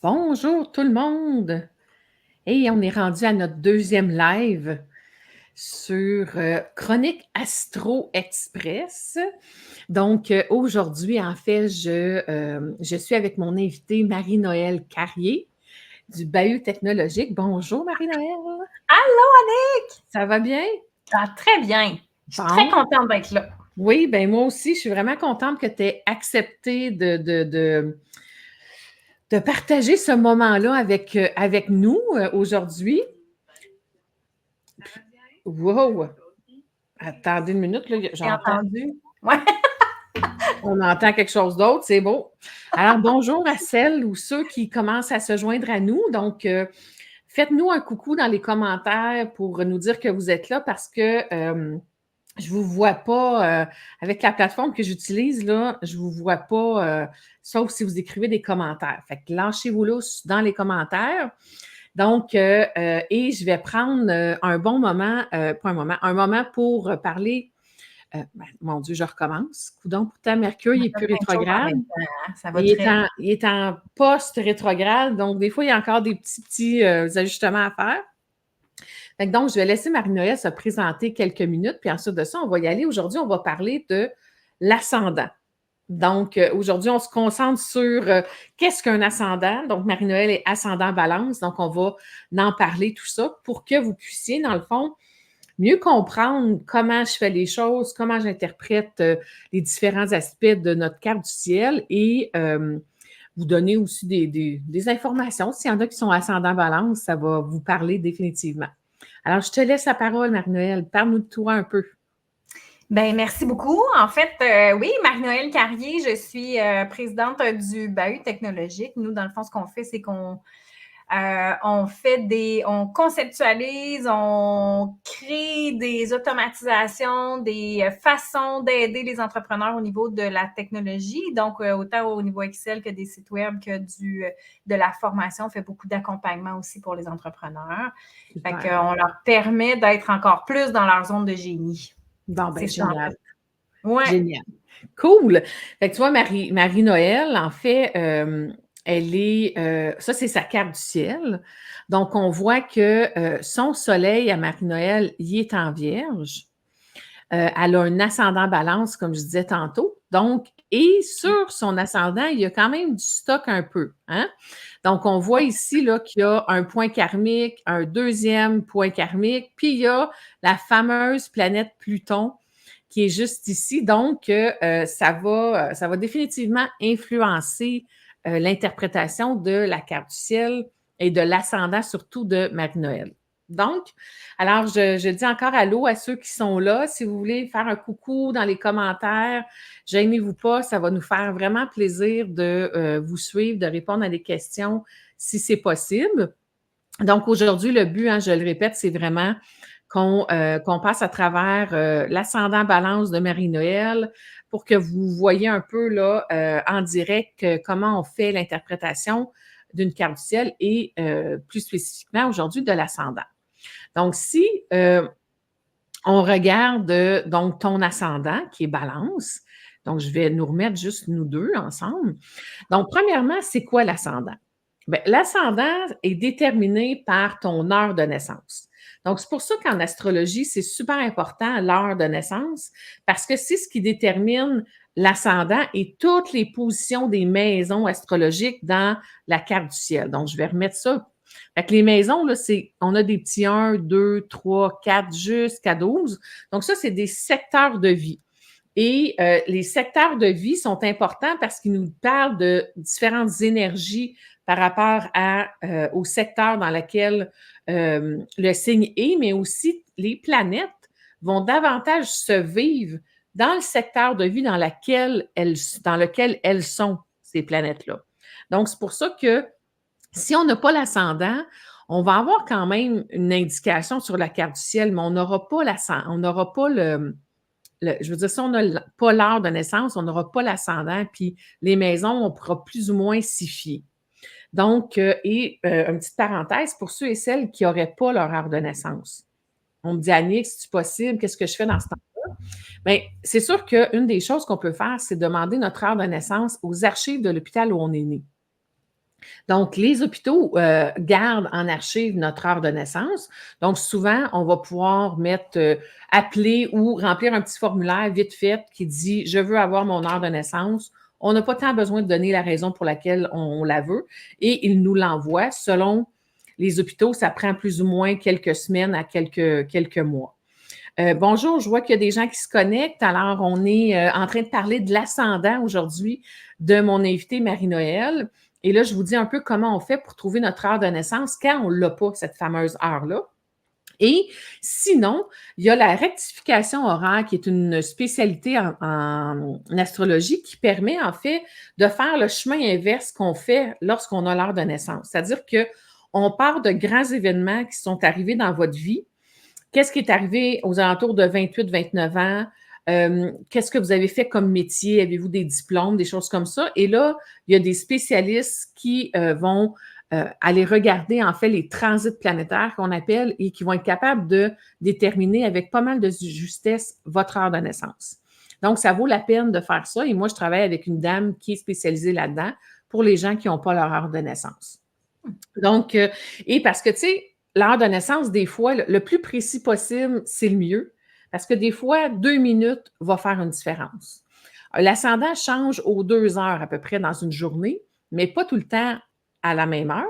Bonjour tout le monde! Et on est rendu à notre deuxième live sur Chronique Astro Express. Donc, aujourd'hui, en fait, je suis avec mon invitée Marie-Noëlle Carrier du Bahut Technologique. Bonjour Marie-Noëlle! Allô, Annick! Ça va bien? Très bien. Je suis très Bon. contente d'être là. Oui, ben moi aussi, je suis vraiment contente que tu aies accepté de partager ce moment-là avec nous aujourd'hui. Wow! Attendez une minute, là, J'ai entendu. Ouais. on entend quelque chose d'autre, c'est beau. Alors, bonjour à celles ou ceux qui commencent à se joindre à nous. Donc, faites-nous un coucou dans les commentaires pour nous dire que vous êtes là parce que je ne vous vois pas, avec la plateforme que j'utilise, là, je ne vous vois pas, sauf si vous écrivez des commentaires. Fait que lâchez-vous là dans les commentaires. Donc, et je vais prendre un bon moment, pas un moment pour parler. Mon Dieu, je recommence. Coudonc, pourtant, Mercure, il n'est On plus fait plein de choses en rétrograde. même temps, hein. Ça va Il est très en, bien. il est en post-rétrograde, donc des fois, il y a encore des petits ajustements à faire. Fait que donc, je vais laisser Marie-Noëlle se présenter quelques minutes, puis ensuite de ça, on va y aller. Aujourd'hui, on va parler de l'ascendant. Donc, aujourd'hui, on se concentre sur qu'est-ce qu'un ascendant. Donc, Marie-Noëlle est ascendant balance, donc on va en parler tout ça pour que vous puissiez, dans le fond, mieux comprendre comment je fais les choses, comment j'interprète les différents aspects de notre carte du ciel et vous donner aussi des informations. S'il y en a qui sont ascendant balance, ça va vous parler définitivement. Alors, je te laisse la parole, Marie-Noëlle. Parle-nous de toi un peu. Ben, merci beaucoup. En fait, oui, Marie-Noëlle Carrier, je suis présidente du Bahut Technologique. Nous, dans le fond, ce qu'on fait, c'est qu'on on conceptualise, on crée des automatisations, des façons d'aider les entrepreneurs au niveau de la technologie. Donc, autant au niveau Excel que des sites web que de la formation. On fait beaucoup d'accompagnement aussi pour les entrepreneurs. Fait qu'on leur permet d'être encore plus dans leur zone de génie. Bon, ben, génial. Ouais. Génial. Cool. Fait que tu vois, Marie-Noëlle, en fait, elle est, ça, c'est sa carte du ciel. Donc, on voit que son soleil à Marie-Noëlle, il est en Vierge. Elle a un ascendant balance, comme je disais tantôt. Donc, et sur son ascendant, il y a quand même du stock un peu. Hein? Donc, on voit ici là, qu'il y a un point karmique, un deuxième point karmique, puis il y a la fameuse planète Pluton qui est juste ici. Donc, ça va définitivement influencer l'interprétation de la carte du ciel et de l'ascendant surtout de Marie-Noëlle. Donc, alors, je dis encore allô à ceux qui sont là. Si vous voulez faire un coucou dans les commentaires, gênez-vous pas, ça va nous faire vraiment plaisir de vous suivre, de répondre à des questions si c'est possible. Donc, aujourd'hui, le but, hein, je le répète, c'est vraiment qu'on passe à travers l'ascendant balance de Marie-Noëlle pour que vous voyez un peu là, en direct comment on fait l'interprétation d'une carte du ciel et plus spécifiquement aujourd'hui de l'ascendant. Donc, si on regarde donc ton ascendant qui est balance, donc je vais nous remettre juste nous deux ensemble. Donc, premièrement, c'est quoi l'ascendant? Bien, l'ascendant est déterminé par ton heure de naissance. Donc, c'est pour ça qu'en astrologie, c'est super important l'heure de naissance parce que c'est ce qui détermine l'ascendant et toutes les positions des maisons astrologiques dans la carte du ciel. Donc, je vais remettre ça. Fait que les maisons, là, on a des petits 1, 2, 3, 4 jusqu'à 12. Donc, ça, c'est des secteurs de vie. Et les secteurs de vie sont importants parce qu'ils nous parlent de différentes énergies par rapport au secteur dans lequel le signe est, mais aussi les planètes vont davantage se vivre dans le secteur de vie dans lequel elles sont, ces planètes-là. Donc, c'est pour ça que si on n'a pas l'ascendant, on va avoir quand même une indication sur la carte du ciel, mais on n'aura pas je veux dire, si on n'a pas l'heure de naissance, on n'aura pas l'ascendant, puis les maisons, on pourra plus ou moins s'y fier. Donc, une petite parenthèse, pour ceux et celles qui n'auraient pas leur heure de naissance. On me dit, Annick, c'est possible, qu'est-ce que je fais dans ce temps-là? Bien, c'est sûr qu'une des choses qu'on peut faire, c'est demander notre heure de naissance aux archives de l'hôpital où on est né. Donc, les hôpitaux gardent en archive notre heure de naissance. Donc, souvent, on va pouvoir appeler ou remplir un petit formulaire vite fait qui dit je veux avoir mon heure de naissance. On n'a pas tant besoin de donner la raison pour laquelle on la veut et ils nous l'envoient. Selon les hôpitaux, ça prend plus ou moins quelques semaines à quelques mois. Bonjour, je vois qu'il y a des gens qui se connectent. Alors, on est en train de parler de l'ascendant aujourd'hui de mon invité Marie-Noëlle. Et là, je vous dis un peu comment on fait pour trouver notre heure de naissance quand on ne l'a pas, cette fameuse heure-là. Et sinon, il y a la rectification horaire qui est une spécialité en astrologie qui permet en fait de faire le chemin inverse qu'on fait lorsqu'on a l'heure de naissance. C'est-à-dire qu'on part de grands événements qui sont arrivés dans votre vie. Qu'est-ce qui est arrivé aux alentours de 28-29 ans? Qu'est-ce que vous avez fait comme métier? Avez-vous des diplômes, des choses comme ça? Et là, il y a des spécialistes qui vont aller regarder en fait les transits planétaires qu'on appelle et qui vont être capables de déterminer avec pas mal de justesse votre heure de naissance. Donc, ça vaut la peine de faire ça. Et moi, je travaille avec une dame qui est spécialisée là-dedans pour les gens qui n'ont pas leur heure de naissance. Donc, et parce que, tu sais, l'heure de naissance, des fois, le plus précis possible, c'est le mieux. Parce que des fois, 2 minutes va faire une différence. L'ascendant change aux 2 heures à peu près dans une journée, mais pas tout le temps à la même heure.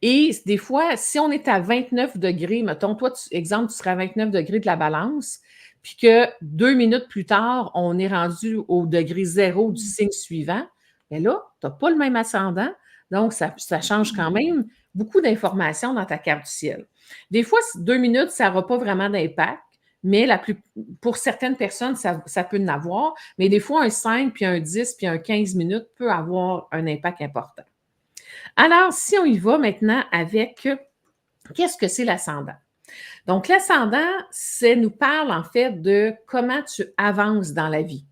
Et des fois, si on est à 29 degrés, mettons, toi, exemple, tu seras à 29 degrés de la balance, puis que 2 minutes plus tard, on est rendu au degré 0 du signe suivant, bien là, tu n'as pas le même ascendant, donc ça change quand même beaucoup d'informations dans ta carte du ciel. Des fois, 2 minutes, ça n'aura pas vraiment d'impact, mais pour certaines personnes, ça peut en avoir, mais des fois, un 5, puis un 10, puis un 15 minutes peut avoir un impact important. Alors, si on y va maintenant avec qu'est-ce que c'est l'ascendant? Donc, l'ascendant, ça nous parle en fait de comment tu avances dans la vie.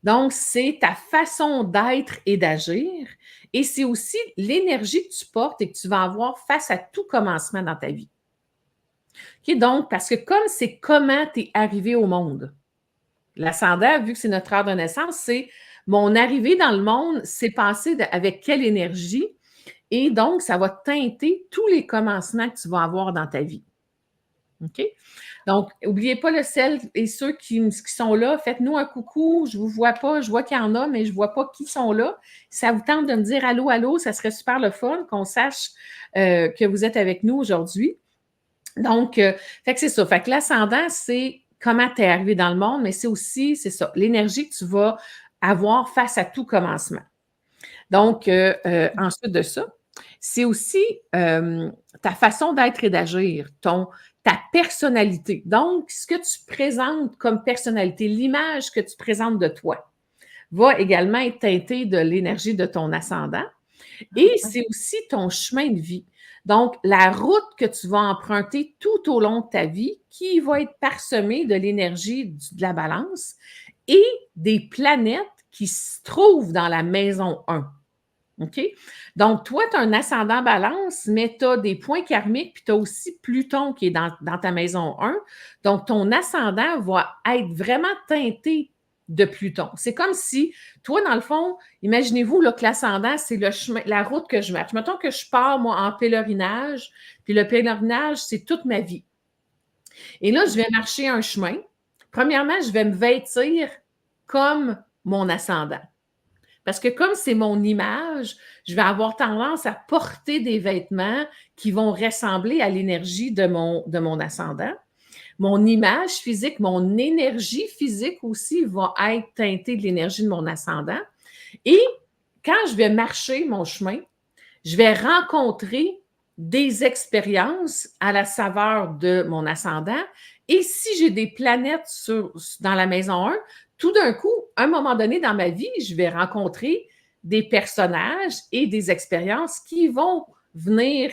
Donc, c'est ta façon d'être et d'agir et c'est aussi l'énergie que tu portes et que tu vas avoir face à tout commencement dans ta vie. Okay, donc, parce que comme c'est comment tu es arrivé au monde, l'ascendant, vu que c'est notre heure de naissance, c'est mon arrivée dans le monde, c'est passé avec quelle énergie et donc, ça va teinter tous les commencements que tu vas avoir dans ta vie. OK? Donc, n'oubliez pas celles et ceux qui sont là, faites-nous un coucou. Je ne vous vois pas, je vois qu'il y en a, mais je ne vois pas qui sont là. Si ça vous tente de me dire allô, allô, ça serait super le fun qu'on sache que vous êtes avec nous aujourd'hui. Donc, fait que c'est ça. Fait que l'ascendant, c'est comment tu es arrivé dans le monde, mais c'est aussi, c'est ça, l'énergie que tu vas avoir face à tout commencement. Donc, ensuite de ça, c'est aussi ta façon d'être et d'agir, ta personnalité. Donc, ce que tu présentes comme personnalité, l'image que tu présentes de toi, va également être teintée de l'énergie de ton ascendant. Et c'est aussi ton chemin de vie. Donc, la route que tu vas emprunter tout au long de ta vie, qui va être parsemée de l'énergie de la balance et des planètes qui se trouvent dans la maison 1. OK? Donc, toi, tu as un ascendant balance, mais tu as des points karmiques, puis tu as aussi Pluton qui est dans ta maison 1. Donc, ton ascendant va être vraiment teinté de Pluton. C'est comme si, toi, dans le fond, imaginez-vous là, que l'ascendant, c'est le chemin, la route que je marche. Mettons que je pars, moi, en pèlerinage, puis le pèlerinage, c'est toute ma vie. Et là, je vais marcher un chemin. Premièrement, je vais me vêtir comme mon ascendant. Parce que comme c'est mon image, je vais avoir tendance à porter des vêtements qui vont ressembler à l'énergie de mon ascendant. Mon image physique, mon énergie physique aussi va être teintée de l'énergie de mon ascendant. Et quand je vais marcher mon chemin, je vais rencontrer des expériences à la saveur de mon ascendant. Et si j'ai des planètes dans la maison 1, tout d'un coup, à un moment donné dans ma vie, je vais rencontrer des personnages et des expériences qui vont venir,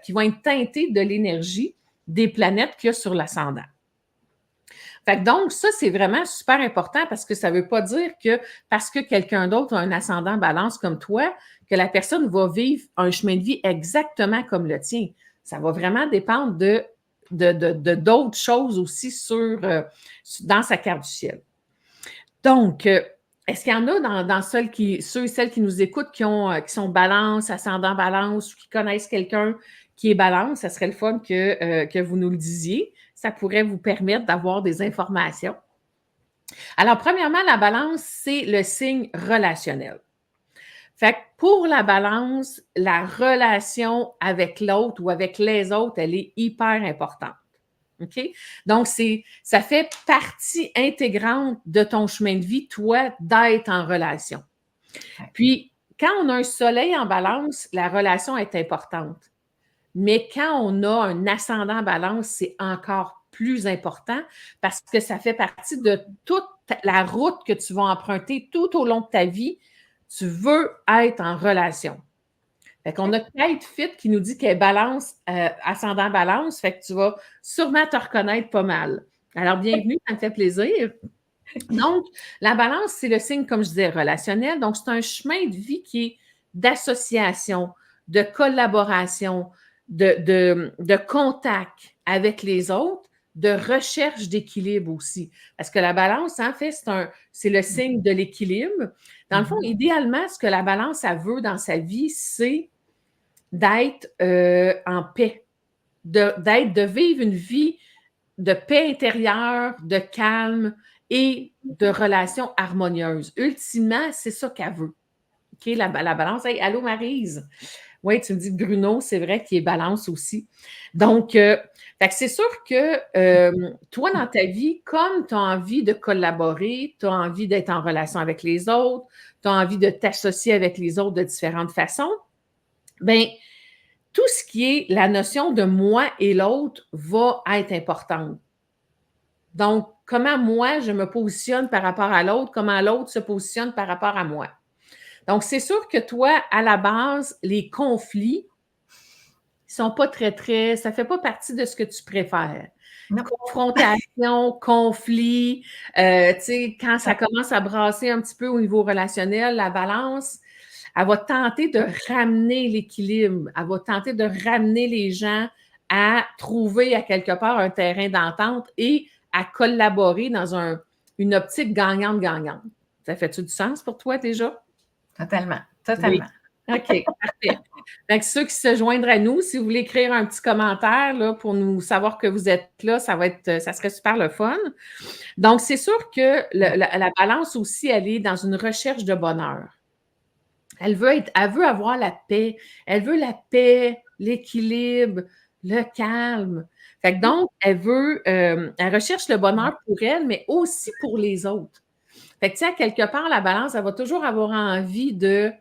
qui vont être teintées de l'énergie des planètes qu'il y a sur l'ascendant. Fait que donc, ça, c'est vraiment super important parce que ça ne veut pas dire que parce que quelqu'un d'autre a un ascendant balance comme toi, que la personne va vivre un chemin de vie exactement comme le tien. Ça va vraiment dépendre de d'autres choses aussi dans sa carte du ciel. Donc, est-ce qu'il y en a dans ceux et celles qui nous écoutent qui sont balance, ascendant balance ou qui connaissent quelqu'un qui est balance? Ça serait le fun que vous nous le disiez. Ça pourrait vous permettre d'avoir des informations. Alors, premièrement, la balance, c'est le signe relationnel. Fait que pour la balance, la relation avec l'autre ou avec les autres, elle est hyper importante. OK? Donc, ça fait partie intégrante de ton chemin de vie, toi, d'être en relation. Puis, quand on a un soleil en balance, la relation est importante. Mais quand on a un ascendant en balance, c'est encore plus important parce que ça fait partie de toute la route que tu vas emprunter tout au long de ta vie. Tu veux être en relation. Fait qu'on a Kate Fit qui nous dit qu'elle est balance, ascendant balance, fait que tu vas sûrement te reconnaître pas mal. Alors, bienvenue, ça me fait plaisir. Donc, la balance, c'est le signe, comme je disais, relationnel. Donc, c'est un chemin de vie qui est d'association, de collaboration, de contact avec les autres, de recherche d'équilibre aussi. Parce que la balance, en fait, c'est le signe de l'équilibre. Dans le fond, idéalement, ce que la balance, elle veut dans sa vie, c'est d'être en paix, de vivre une vie de paix intérieure, de calme et de relations harmonieuses. Ultimement, c'est ça qu'elle veut. OK, la balance. Hey, allô, Maryse? Oui, tu me dis que Bruno, c'est vrai qu'il est balance aussi. Donc, fait que c'est sûr que toi, dans ta vie, comme tu as envie de collaborer, tu as envie d'être en relation avec les autres, tu as envie de t'associer avec les autres de différentes façons, bien, tout ce qui est la notion de moi et l'autre va être importante. Donc, comment moi, je me positionne par rapport à l'autre, comment l'autre se positionne par rapport à moi. Donc, c'est sûr que toi, à la base, les conflits ne sont pas ça ne fait pas partie de ce que tu préfères. Non. Confrontation, conflit, tu sais, quand ça commence à brasser un petit peu au niveau relationnel, la balance, elle va tenter de ramener l'équilibre, elle va tenter de ramener les gens à trouver à quelque part un terrain d'entente et à collaborer dans une optique gagnante-gagnante. Ça fait-tu du sens pour toi déjà? Totalement, totalement. Oui. OK, parfait. Donc, ceux qui se joindront à nous, si vous voulez écrire un petit commentaire là, pour nous savoir que vous êtes là, ça serait super le fun. Donc, c'est sûr que la balance aussi, elle est dans une recherche de bonheur. Elle veut avoir la paix. Elle veut la paix, l'équilibre, le calme. Fait que donc, elle recherche le bonheur pour elle, mais aussi pour les autres. Fait que, tu sais, à quelque part, la balance, elle va toujours avoir envie de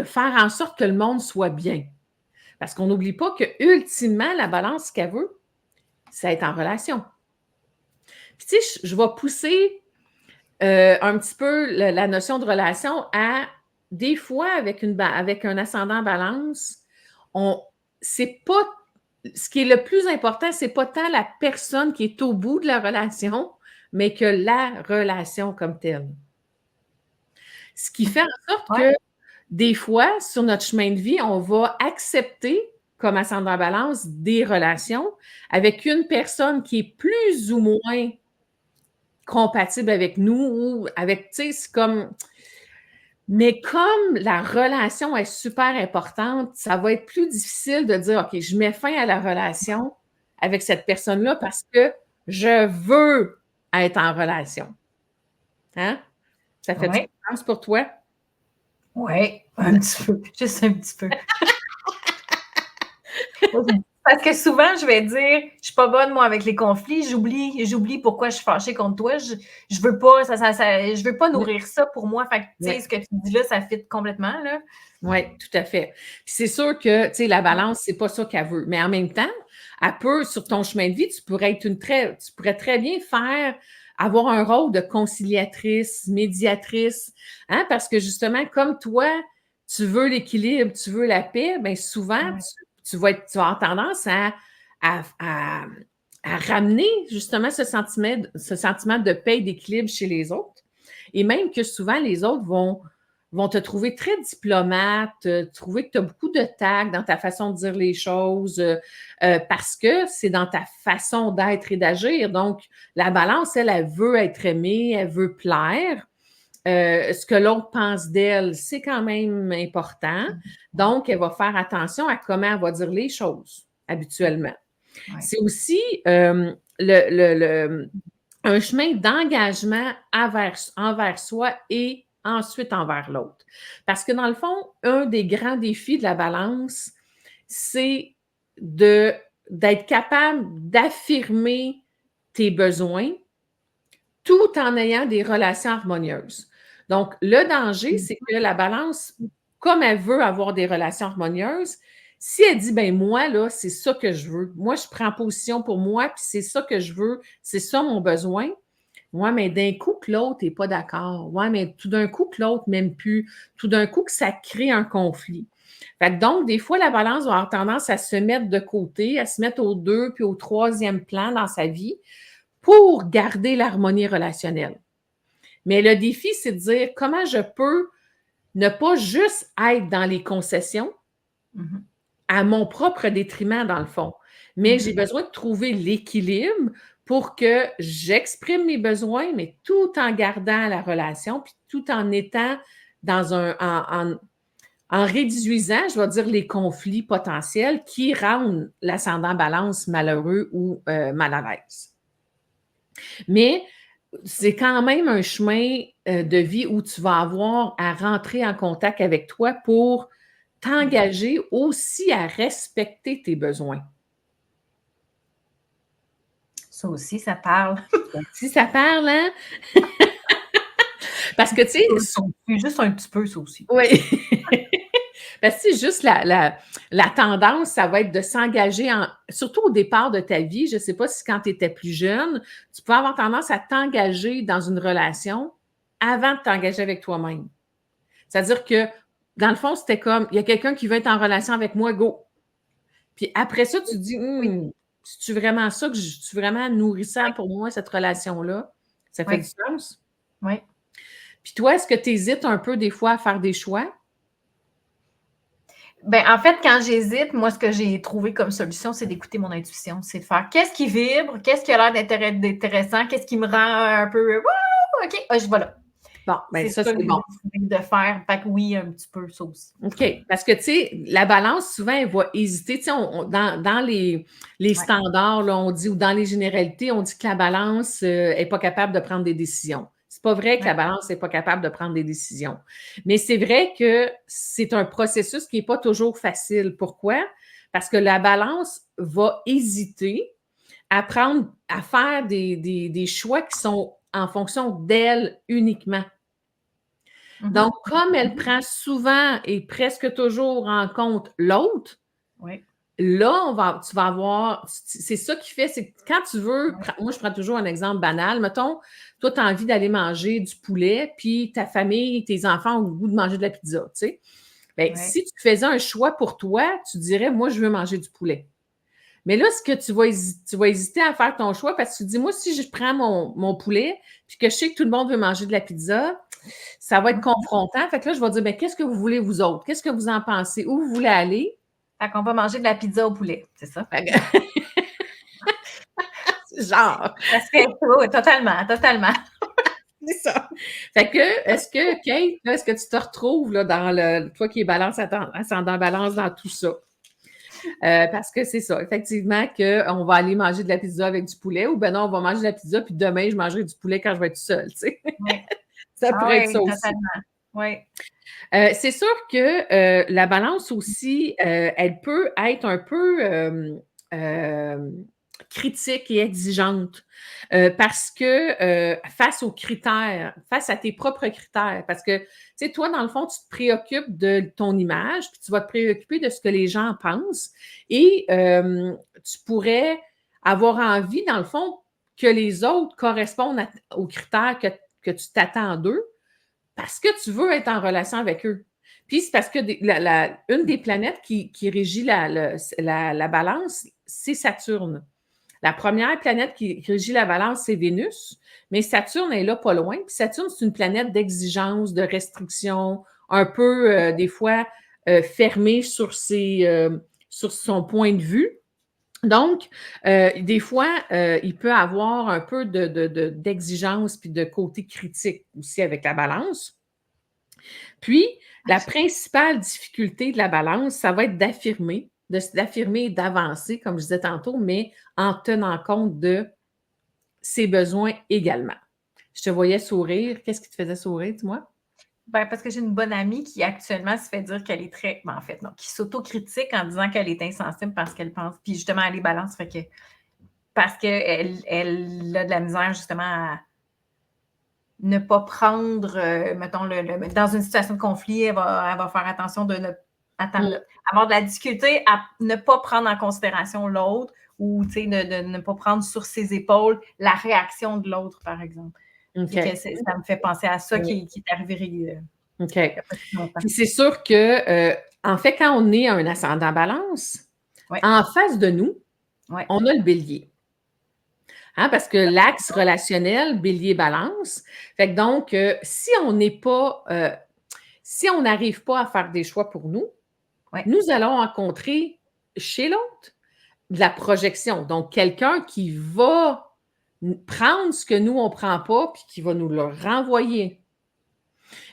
faire en sorte que le monde soit bien. Parce qu'on n'oublie pas que, ultimement, la balance, ce qu'elle veut, c'est être en relation. Puis, tu sais, je vais pousser un petit peu la notion de relation à des fois avec un ascendant balance, c'est pas ce qui est le plus important, c'est pas tant la personne qui est au bout de la relation, mais que la relation comme telle. Ce qui fait en sorte que des fois, sur notre chemin de vie, on va accepter comme ascendant balance des relations avec une personne qui est plus ou moins compatible avec nous ou avec, tu sais, c'est comme... Mais comme la relation est super importante, ça va être plus difficile de dire, OK, je mets fin à la relation avec cette personne-là parce que je veux être en relation. Hein? Ça fait du sens pour toi? Oui, un petit peu, juste un petit peu. Parce que souvent, je vais dire, je suis pas bonne, moi, avec les conflits, j'oublie pourquoi je suis fâchée contre toi, je veux pas, je veux pas nourrir ça pour moi. Fait que, tu sais, ce que tu dis là, ça fit complètement, là. Oui, tout à fait. Puis c'est sûr que, tu sais, la balance, c'est pas ça qu'elle veut. Mais en même temps, elle peut, sur ton chemin de vie, tu pourrais très bien avoir un rôle de conciliatrice, médiatrice, hein, parce que justement, comme toi, tu veux l'équilibre, tu veux la paix, bien souvent, tu vas avoir tendance à ramener justement ce sentiment de paix et d'équilibre chez les autres. Et même que souvent, les autres vont vont te trouver très diplomate, trouver que tu as beaucoup de tact dans ta façon de dire les choses, parce que c'est dans ta façon d'être et d'agir. Donc, la balance, elle veut être aimée, elle veut plaire. Ce que l'autre pense d'elle, c'est quand même important. Donc, elle va faire attention à comment elle va dire les choses habituellement. Ouais. C'est aussi un chemin d'engagement envers soi et ensuite envers l'autre. Parce que dans le fond, un des grands défis de la balance, c'est d'être capable d'affirmer tes besoins tout en ayant des relations harmonieuses. Donc, le danger, c'est que la balance, comme elle veut avoir des relations harmonieuses, si elle dit, ben moi, là, c'est ça que je veux. Moi, je prends position pour moi, puis c'est ça que je veux, c'est ça mon besoin. Ouais, mais d'un coup que l'autre n'est pas d'accord. Ouais, mais tout d'un coup que l'autre m'aime plus. Tout d'un coup que ça crée un conflit. Fait que donc, des fois, la balance va avoir tendance à se mettre de côté, à se mettre au 2 puis au 3e plan dans sa vie pour garder l'harmonie relationnelle. Mais le défi, c'est de dire comment je peux ne pas juste être dans les concessions à mon propre détriment, dans le fond. Mais j'ai besoin de trouver l'équilibre pour que j'exprime mes besoins, mais tout en gardant la relation, puis tout en étant dans en réduisant, je vais dire, les conflits potentiels qui rendent l'ascendant balance malheureux ou mal à l'aise. Mais c'est quand même un chemin de vie où tu vas avoir à rentrer en contact avec toi pour t'engager aussi à respecter tes besoins. Ça aussi, ça parle. Si ça parle, hein? Parce que, tu sais, C'est juste un petit peu, ça aussi. oui. Parce que c'est juste la tendance, ça va être de s'engager surtout au départ de ta vie. Je ne sais pas si quand tu étais plus jeune, tu peux avoir tendance à t'engager dans une relation avant de t'engager avec toi-même. C'est-à-dire que, dans le fond, c'était comme, il y a quelqu'un qui veut être en relation avec moi, go. Puis après ça, tu te dis, c'est-tu vraiment ça, c'est-tu vraiment nourrissant pour moi, cette relation-là? Ça fait du sens? Oui. Puis toi, est-ce que tu hésites un peu des fois à faire des choix? Ben, en fait, quand j'hésite, moi, ce que j'ai trouvé comme solution, c'est d'écouter mon intuition. C'est de faire qu'est-ce qui vibre, qu'est-ce qui a l'air d'intéressant, qu'est-ce qui me rend un peu wow, OK, je vais là. Bon, bien ça, ça que c'est bon. j'ai décidé de faire. Fait que oui, un petit peu, ça aussi. OK. Parce que, tu sais, la balance, souvent, elle va hésiter. Tu sais, dans les standards, là, on dit, ou dans les généralités, on dit que la balance n'est pas capable de prendre des décisions. C'est pas vrai que la balance n'est pas capable de prendre des décisions. Mais c'est vrai que c'est un processus qui n'est pas toujours facile. Pourquoi? Parce que la balance va hésiter à faire des choix qui sont en fonction d'elle uniquement. Donc, comme elle prend souvent et presque toujours en compte l'autre, là, tu vas avoir, c'est ça qui fait, c'est que quand tu veux, moi, je prends toujours un exemple banal, mettons, toi, tu as envie d'aller manger du poulet, puis ta famille, tes enfants ont le goût de manger de la pizza, tu sais. Bien, si tu faisais un choix pour toi, tu dirais, moi, je veux manger du poulet. Mais là, ce que tu vas hésiter à faire ton choix parce que tu te dis, moi, si je prends mon poulet, puis que je sais que tout le monde veut manger de la pizza, ça va être confrontant. Fait que là, je vais dire, bien, qu'est-ce que vous voulez, vous autres? Qu'est-ce que vous en pensez? Où vous voulez aller? Fait qu'on va manger de la pizza au poulet, c'est ça? Genre. Ça serait oui, totalement. C'est ça. Fait que, Kate, est-ce que tu te retrouves là, toi qui es balance ascendant balance dans tout ça? Parce que c'est ça, effectivement, qu'on va aller manger de la pizza avec du poulet ou ben non, on va manger de la pizza, puis demain, je mangerai du poulet quand je vais être seule, tu sais. Oui. Ça pourrait être ça aussi. Totalement. Oui. C'est sûr que la balance aussi, elle peut être un peu critique et exigeante parce que face aux critères, face à tes propres critères, parce que, tu sais, toi, dans le fond, tu te préoccupes de ton image, puis tu vas te préoccuper de ce que les gens pensent et tu pourrais avoir envie, dans le fond, que les autres correspondent aux critères que tu t'attends d'eux, parce que tu veux être en relation avec eux. Puis c'est parce que une des planètes qui régit la balance, c'est Saturne. La première planète qui régit la balance, c'est Vénus, mais Saturne est là pas loin. Puis Saturne, c'est une planète d'exigence, de restriction. un peu, des fois, fermé sur son point de vue. Donc, des fois, il peut avoir un peu d'exigence puis de côté critique aussi avec la balance. Puis, la principale difficulté de la balance, ça va être d'affirmer et d'avancer, comme je disais tantôt, mais en tenant compte de ses besoins également. Je te voyais sourire. Qu'est-ce qui te faisait sourire, dis-moi? Ben, parce que j'ai une bonne amie qui actuellement se fait dire qu'elle est très. Ben, en fait, non, qui s'autocritique en disant qu'elle est insensible parce qu'elle pense. Puis justement, elle est balance, fait que. Parce qu'elle a de la misère justement à ne pas prendre, mettons, dans une situation de conflit, elle va faire attention de avoir de la difficulté à ne pas prendre en considération l'autre ou de ne pas prendre sur ses épaules la réaction de l'autre, par exemple. OK. Et que ça me fait penser à ça qui est arrivé OK. il n'y a pas si longtemps. Puis c'est sûr que, en fait, quand on est un ascendant balance, Ouais. en face de nous, Ouais. on a le bélier. Hein, parce que l'axe relationnel, bélier-balance. Fait que donc, si on n'arrive pas à faire des choix pour nous, Ouais. nous allons rencontrer chez l'autre de la projection. Donc, quelqu'un qui va prendre ce que nous, on ne prend pas, puis qui va nous le renvoyer.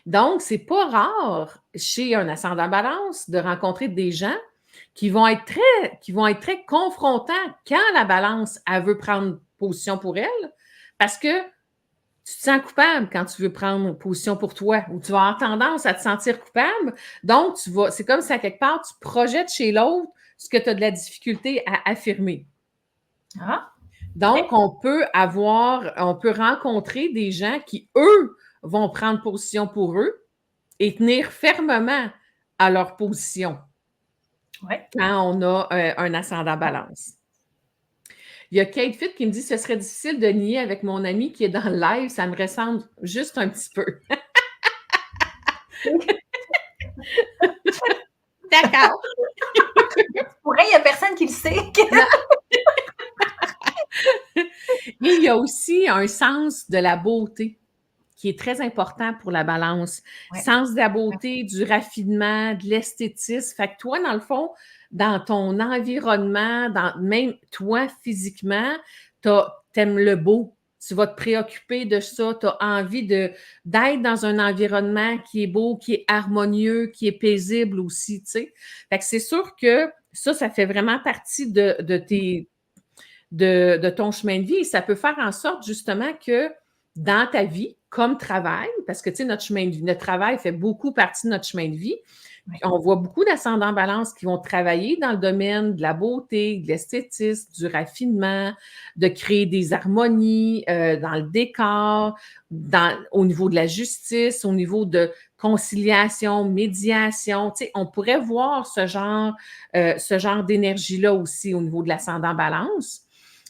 Donc, c'est pas rare chez un ascendant balance de rencontrer des gens qui vont être très confrontants quand la balance, elle veut prendre position pour elle, parce que tu te sens coupable quand tu veux prendre position pour toi, ou tu vas avoir tendance à te sentir coupable. Donc, c'est comme si à quelque part, tu projettes chez l'autre ce que tu as de la difficulté à affirmer. Ah. Donc, on peut rencontrer des gens qui, eux, vont prendre position pour eux et tenir fermement à leur position quand on a un ascendant balance. Il y a Kate Fit qui me dit « Ce serait difficile de nier avec mon ami qui est dans le live, ça me ressemble juste un petit peu. » D'accord. Pour elle, il n'y a personne qui le sait. Et il y a aussi un sens de la beauté qui est très important pour la balance. Ouais. Sens de la beauté, du raffinement, de l'esthétisme. Fait que toi, dans le fond, dans ton environnement, même toi physiquement, t'aimes le beau. Tu vas te préoccuper de ça. Tu as envie d'être dans un environnement qui est beau, qui est harmonieux, qui est paisible aussi, tu sais. Fait que c'est sûr que ça fait vraiment partie de ton chemin de vie. Et ça peut faire en sorte justement que dans ta vie, comme travail, parce que tu sais, notre travail fait beaucoup partie de notre chemin de vie. Oui. On voit beaucoup d'ascendants balance qui vont travailler dans le domaine de la beauté, de l'esthétisme, du raffinement, de créer des harmonies dans le décor, au niveau de la justice, au niveau de conciliation, médiation. Tu sais, on pourrait voir ce genre d'énergie-là aussi au niveau de l'ascendant balance.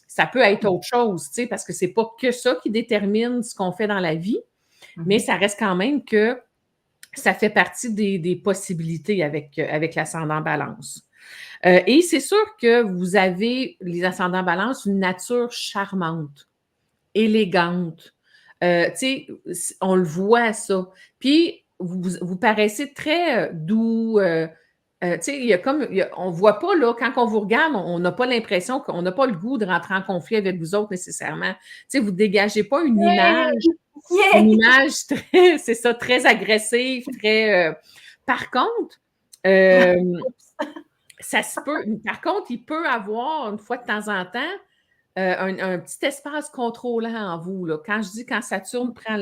Ça peut être autre chose, tu sais, parce que c'est pas que ça qui détermine ce qu'on fait dans la vie, mais ça reste quand même que ça fait partie des possibilités avec l'ascendant balance. Et c'est sûr que vous avez, les ascendants balance, une nature charmante, élégante. Tu sais, on le voit, ça. Puis, vous paraissez très doux. Tu sais, on ne voit pas, là, quand on vous regarde, on n'a pas l'impression qu'on n'a pas le goût de rentrer en conflit avec vous autres nécessairement. Tu sais, vous ne dégagez pas une image très, c'est ça, très agressive, très. Par contre, ça se peut. Par contre, il peut avoir, une fois de temps en temps, un petit espace contrôlant en vous. Là. Quand je dis quand Saturne prend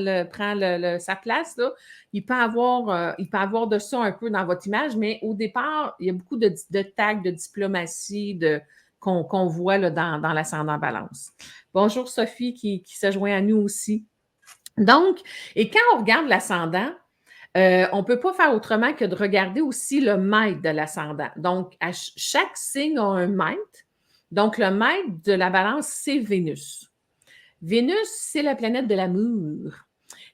sa place, là, il peut avoir de ça un peu dans votre image, mais au départ, il y a beaucoup de tact, de diplomatie qu'on voit là, dans l'ascendant balance. Bonjour Sophie qui se joint à nous aussi. Donc, et quand on regarde l'ascendant, on ne peut pas faire autrement que de regarder aussi le maître de l'ascendant. Donc, chaque signe a un maître. Donc, le maître de la balance, c'est Vénus. Vénus, c'est la planète de l'amour.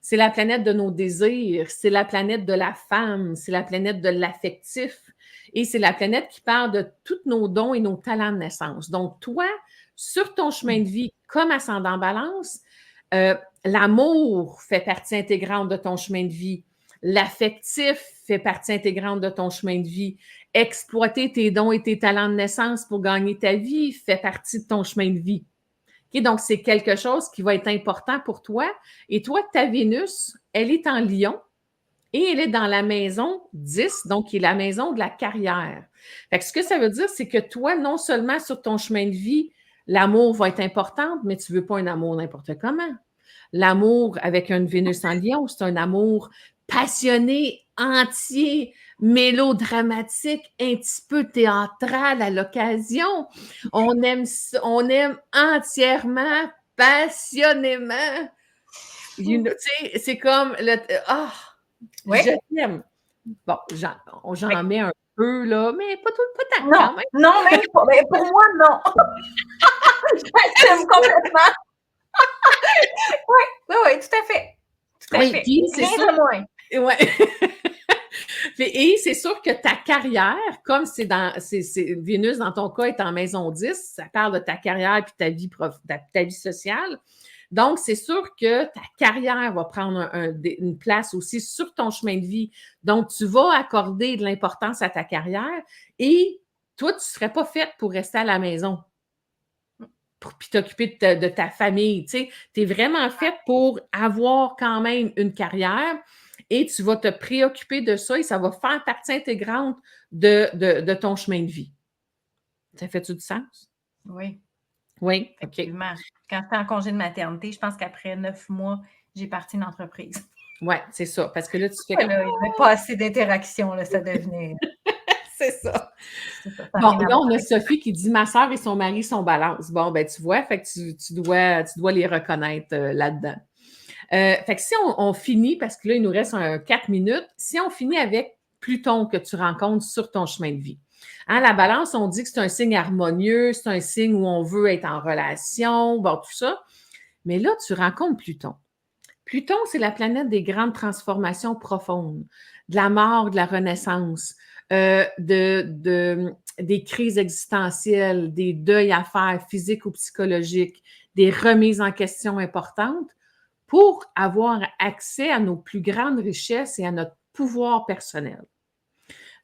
C'est la planète de nos désirs. C'est la planète de la femme. C'est la planète de l'affectif. Et c'est la planète qui parle de tous nos dons et nos talents de naissance. Donc, toi, sur ton chemin de vie, comme ascendant balance, l'amour fait partie intégrante de ton chemin de vie. L'affectif fait partie intégrante de ton chemin de vie. Exploiter tes dons et tes talents de naissance pour gagner ta vie fait partie de ton chemin de vie. Okay? Donc, c'est quelque chose qui va être important pour toi. Et toi, ta Vénus, elle est en Lion et elle est dans la maison 10, donc qui est la maison de la carrière. Fait que ce que ça veut dire, c'est que toi, non seulement sur ton chemin de vie, l'amour va être important, mais tu ne veux pas un amour n'importe comment. L'amour avec une Vénus en Lion, c'est un amour passionné, entier, mélodramatique, un petit peu théâtral à l'occasion. On aime entièrement, passionnément. C'est comme Oui. je t'aime. Bon, j'en mets un peu, là, mais pas tant Non, quand même. non, même pas. Mais pour moi, non. Je t'aime complètement. Oui, tout à fait. Tout à fait. Puis, c'est Rien sûr. de moins. Ouais. Et c'est sûr que ta carrière, comme c'est Vénus, dans ton cas, est en maison 10, ça parle de ta carrière puis ta vie sociale. Donc, c'est sûr que ta carrière va prendre une place aussi sur ton chemin de vie. Donc, tu vas accorder de l'importance à ta carrière et toi, tu ne serais pas faite pour rester à la maison puis t'occuper de ta famille. Tu es vraiment faite pour avoir quand même une carrière et tu vas te préoccuper de ça et ça va faire partie intégrante de ton chemin de vie. Ça fait-tu du sens? Oui. Oui, OK. Effectivement. Quand j'étais en congé de maternité, je pense qu'après 9 mois, j'ai parti une entreprise. Oui, c'est ça. Parce que là, tu fais Voilà, il n'y avait pas assez d'interaction, ça devenait. C'est ça. C'est ça Bon, rien à là, voir on a avec Sophie qui dit « Ma soeur et son mari sont balance ». Bon, ben tu vois, fait que tu dois les reconnaître là-dedans. Fait que si on finit, parce que là, il nous reste 4 minutes, si on finit avec Pluton que tu rencontres sur ton chemin de vie. Hein, la balance, on dit que c'est un signe harmonieux, c'est un signe où on veut être en relation, bon, tout ça. Mais là, tu rencontres Pluton. Pluton, c'est la planète des grandes transformations profondes, de la mort, de la renaissance, des crises existentielles, des deuils à faire physiques ou psychologiques, des remises en question importantes pour avoir accès à nos plus grandes richesses et à notre pouvoir personnel.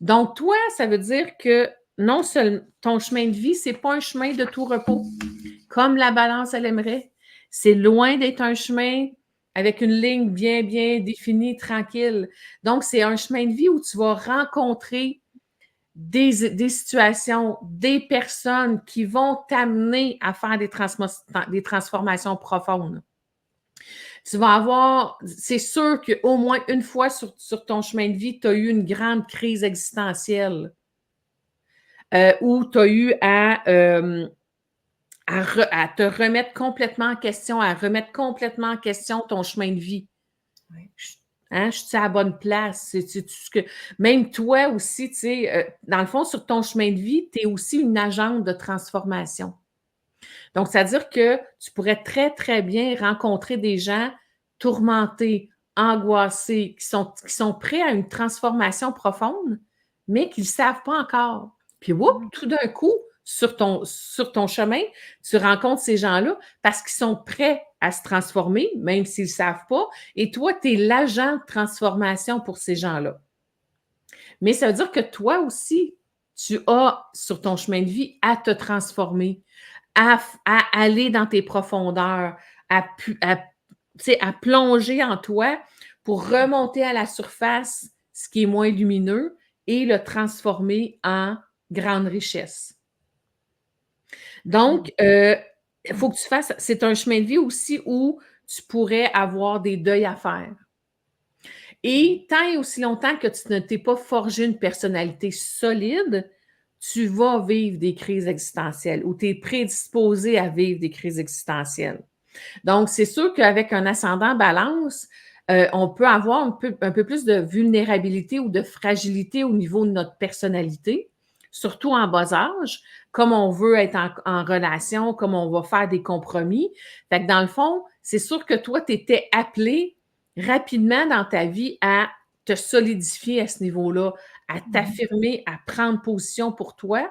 Donc, toi, ça veut dire que non seulement ton chemin de vie, c'est pas un chemin de tout repos, comme la balance, elle aimerait. C'est loin d'être un chemin avec une ligne bien, bien définie, tranquille. Donc, c'est un chemin de vie où tu vas rencontrer des situations, des personnes qui vont t'amener à faire des transformations profondes. Tu vas avoir, c'est sûr qu'au moins une fois sur ton chemin de vie, tu as eu une grande crise existentielle où tu as eu à te remettre complètement en question, à remettre complètement en question ton chemin de vie. Oui. Hein, je suis à la bonne place. Même toi aussi, tu sais, dans le fond, sur ton chemin de vie, tu es aussi une agente de transformation. Donc, c'est-à-dire que tu pourrais très, très bien rencontrer des gens tourmentés, angoissés, qui sont prêts à une transformation profonde, mais qui ne le savent pas encore. Puis, tout d'un coup, sur ton chemin, tu rencontres ces gens-là parce qu'ils sont prêts à se transformer, même s'ils ne le savent pas. Et toi, tu es l'agent de transformation pour ces gens-là. Mais ça veut dire que toi aussi, tu as sur ton chemin de vie à te transformer, à aller dans tes profondeurs, à plonger en toi pour remonter à la surface ce qui est moins lumineux et le transformer en grande richesse. Donc, il faut que tu fasses, c'est un chemin de vie aussi où tu pourrais avoir des deuils à faire. Et tant et aussi longtemps que tu ne t'es pas forgé une personnalité solide, tu vas vivre des crises existentielles ou tu es prédisposé à vivre des crises existentielles. Donc, c'est sûr qu'avec un ascendant balance, on peut avoir un peu plus de vulnérabilité ou de fragilité au niveau de notre personnalité, surtout en bas âge, comme on veut être en relation, comme on va faire des compromis. Fait que dans le fond, c'est sûr que toi, tu étais appelé rapidement dans ta vie à te solidifier à ce niveau-là, à t'affirmer, à prendre position pour toi,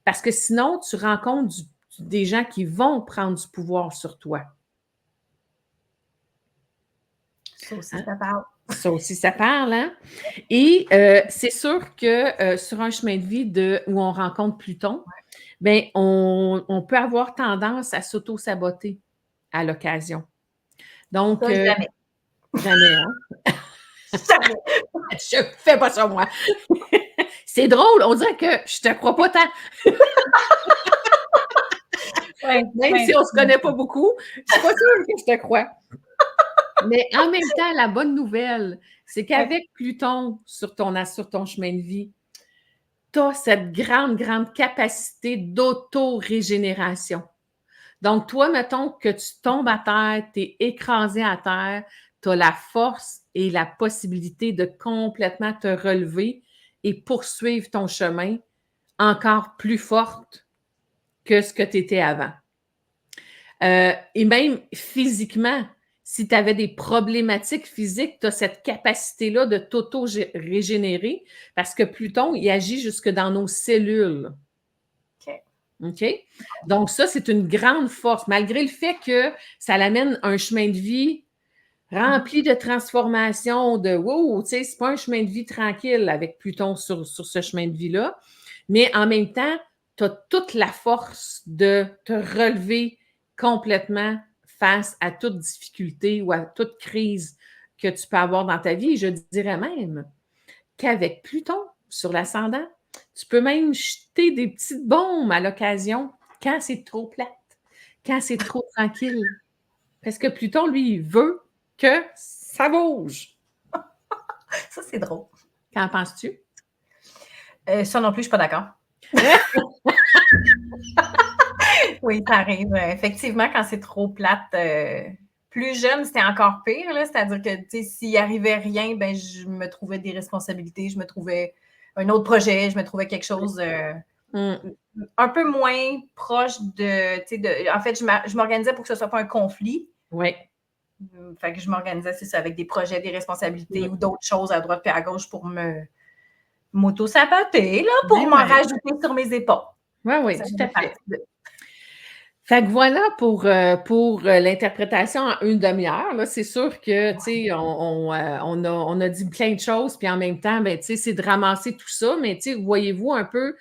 parce que sinon, tu rencontres des gens qui vont prendre du pouvoir sur toi. Ça aussi, ça parle. Ça aussi, ça parle, hein? Et c'est sûr que sur un chemin de vie où on rencontre Pluton, bien, on peut avoir tendance à s'auto-saboter à l'occasion. Donc, Ça, jamais. jamais, hein? Jamais. Je fais pas ça, moi. C'est drôle, on dirait que je te crois pas tant. Ouais, Même ouais. si on se connaît pas beaucoup, je suis pas sûre que je te crois. Mais en même temps, la bonne nouvelle, c'est qu'avec Pluton sur ton chemin de vie, tu as cette grande, grande capacité d'auto-régénération. Donc, toi, mettons que tu tombes à terre, tu es écrasé à terre, tu as la force et la possibilité de complètement te relever et poursuivre ton chemin encore plus forte que ce que tu étais avant. Et même physiquement, si tu avais des problématiques physiques, tu as cette capacité-là de t'auto-régénérer parce que Pluton, il agit jusque dans nos cellules. OK. OK? Donc, ça, c'est une grande force, malgré le fait que ça l'amène un chemin de vie rempli de transformations, de wow, tu sais, c'est pas un chemin de vie tranquille avec Pluton sur ce chemin de vie-là, mais en même temps, tu as toute la force de te relever complètement face à toute difficulté ou à toute crise que tu peux avoir dans ta vie. Et je dirais même qu'avec Pluton sur l'ascendant, tu peux même jeter des petites bombes à l'occasion quand c'est trop plate, quand c'est trop tranquille. Parce que Pluton, lui, il veut que ça bouge. Ça, c'est drôle. Qu'en penses-tu? Ça non plus, je suis pas d'accord. Oui, ça arrive. Effectivement, quand c'est trop plate, plus jeune, c'était encore pire. C'est-à-dire que s'il arrivait rien, ben, je me trouvais des responsabilités, je me trouvais un autre projet, je me trouvais quelque chose un peu moins proche de. En fait, je m'organisais pour que ce ne soit pas un conflit. Oui. Fait que je m'organisais, c'est ça, avec des projets, des responsabilités ou d'autres choses à droite et à gauche pour m'auto-saboter, là, pour m'en rajouter sur mes épaules. Oui, tout à fait. Fait que voilà pour l'interprétation en une demi-heure. Là, c'est sûr que, tu sais, on a dit plein de choses, puis en même temps, ben, tu sais, c'est de ramasser tout ça, mais tu sais, voyez-vous un peu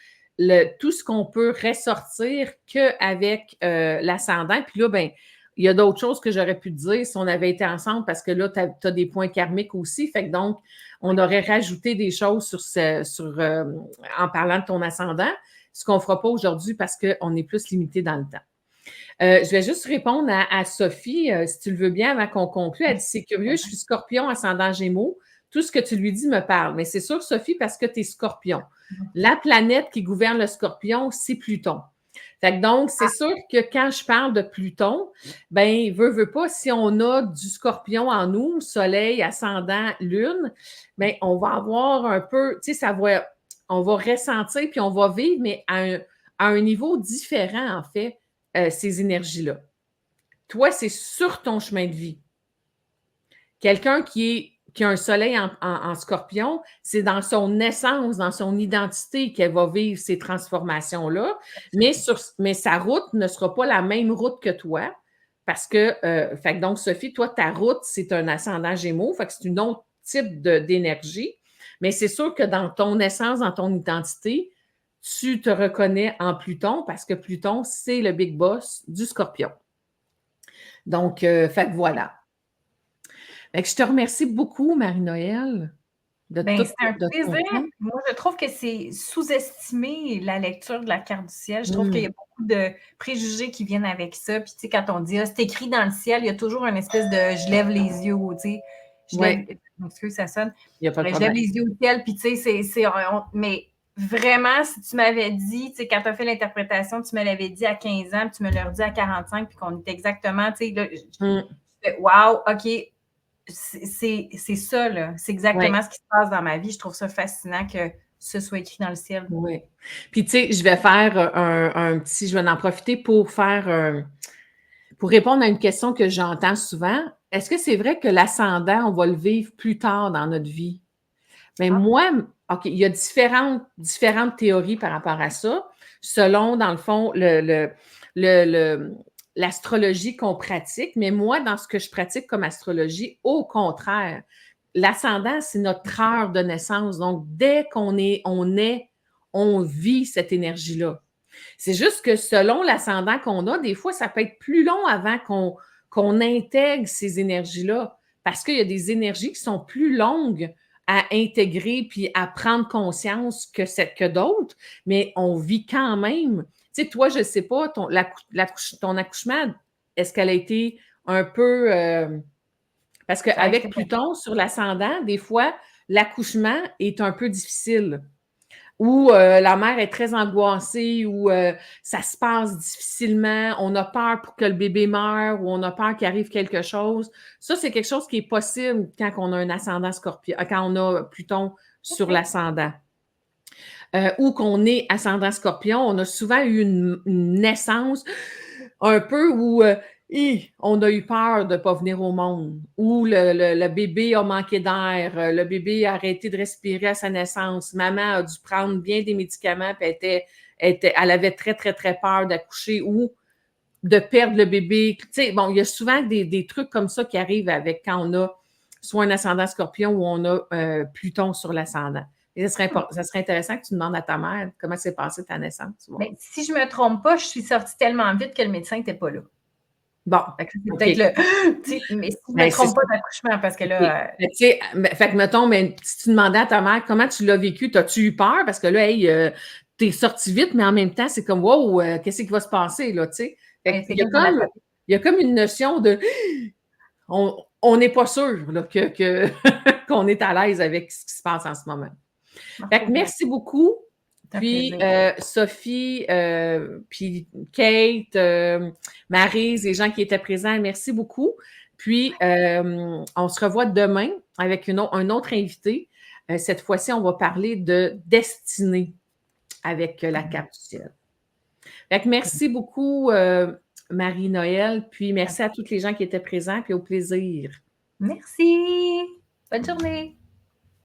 tout ce qu'on peut ressortir qu'avec l'ascendant. Puis là, ben, il y a d'autres choses que j'aurais pu te dire si on avait été ensemble, parce que là, tu as des points karmiques aussi. Fait que donc, on aurait rajouté des choses en parlant de ton ascendant, ce qu'on ne fera pas aujourd'hui parce qu'on est plus limité dans le temps. Je vais juste répondre à Sophie, si tu le veux bien, avant qu'on conclue. Elle dit, c'est curieux, je suis Scorpion, ascendant Gémeaux. Tout ce que tu lui dis me parle. Mais c'est sûr, Sophie, parce que tu es Scorpion. La planète qui gouverne le Scorpion, c'est Pluton. Fait que donc, c'est sûr que quand je parle de Pluton, ben, veut pas, si on a du Scorpion en nous, Soleil, ascendant, Lune, ben, on va avoir un peu, tu sais, on va ressentir, puis on va vivre, mais à un niveau différent, en fait, ces énergies-là. Toi, c'est sur ton chemin de vie. Quelqu'un qui a un soleil en Scorpion, c'est dans son essence, dans son identité qu'elle va vivre ces transformations-là, mais sa route ne sera pas la même route que toi, parce que, fait que donc, Sophie, toi, ta route, c'est un ascendant Gémeaux, fait que c'est un autre type d'énergie, mais c'est sûr que dans ton essence, dans ton identité, tu te reconnais en Pluton parce que Pluton, c'est le big boss du Scorpion. Donc, fait que voilà. Fait que je te remercie beaucoup, Marie-Noël. C'est un plaisir. Moi, je trouve que c'est sous-estimé la lecture de la carte du ciel. Je trouve qu'il y a beaucoup de préjugés qui viennent avec ça. Puis, tu sais, quand on dit, c'est écrit dans le ciel, il y a toujours une espèce de je lève les yeux, tu sais. Excuse, ça sonne. Il y a pas de je lève les yeux au ciel, puis tu sais, mais vraiment, si tu m'avais dit, tu sais, quand tu as fait l'interprétation, tu me l'avais dit à 15 ans, puis tu me l'as redit à 45, puis qu'on est exactement, tu sais, là, je fais, wow, OK, c'est ça, là. C'est exactement ce qui se passe dans ma vie. Je trouve ça fascinant que ce soit écrit dans le ciel. Oui. Puis, tu sais, je vais faire je vais en profiter pour pour répondre à une question que j'entends souvent. Est-ce que c'est vrai que l'ascendant, on va le vivre plus tard dans notre vie? Mais moi, OK, il y a différentes théories par rapport à ça, selon, dans le fond, l'astrologie qu'on pratique, mais moi, dans ce que je pratique comme astrologie, au contraire, l'ascendant, c'est notre heure de naissance. Donc, dès qu'on est, on vit cette énergie-là. C'est juste que selon l'ascendant qu'on a, des fois, ça peut être plus long avant qu'on intègre ces énergies-là, parce qu'il y a des énergies qui sont plus longues à intégrer puis à prendre conscience que d'autres, mais on vit quand même. Tu sais, toi, je ne sais pas, ton accouchement, est-ce qu'elle a été un peu... parce qu'avec Pluton sur l'ascendant, des fois, l'accouchement est un peu difficile, où la mère est très angoissée, où ça se passe difficilement, on a peur pour que le bébé meure, ou on a peur qu'il arrive quelque chose. Ça, c'est quelque chose qui est possible quand on a un ascendant scorpion, quand on a Pluton sur l'ascendant. Ou qu'on est ascendant scorpion, on a souvent eu une naissance un peu où on a eu peur de ne pas venir au monde, ou le bébé a manqué d'air, le bébé a arrêté de respirer à sa naissance, maman a dû prendre bien des médicaments, puis elle avait très, très, très peur d'accoucher ou de perdre le bébé. Tu sais, bon, il y a souvent des trucs comme ça qui arrivent avec quand on a soit un ascendant scorpion ou on a Pluton sur l'ascendant. Et ça serait intéressant que tu demandes à ta mère comment s'est passée ta naissance. Mais si je ne me trompe pas, je suis sortie tellement vite que le médecin n'était pas là. Bon. C'est peut-être le. Mais si je ne me trompe pas d'accouchement, parce que là. Fait que, mettons, si tu demandais à ta mère comment tu l'as vécu, as-tu eu peur? Parce que là, hey, t'es sortie vite, mais en même temps, c'est comme, wow, qu'est-ce qui va se passer, là, tu sais? Il y a comme une notion de. On n'est pas sûr là, qu'on est à l'aise avec ce qui se passe en ce moment. Fait que merci beaucoup. Puis Sophie, puis Kate, Maryse, les gens qui étaient présents, merci beaucoup. Puis on se revoit demain avec un autre invité. Cette fois-ci, on va parler de destinée avec la carte du ciel. Fait que merci beaucoup, Marie-Noël. Puis merci à toutes les gens qui étaient présents. Puis au plaisir. Merci. Bonne journée.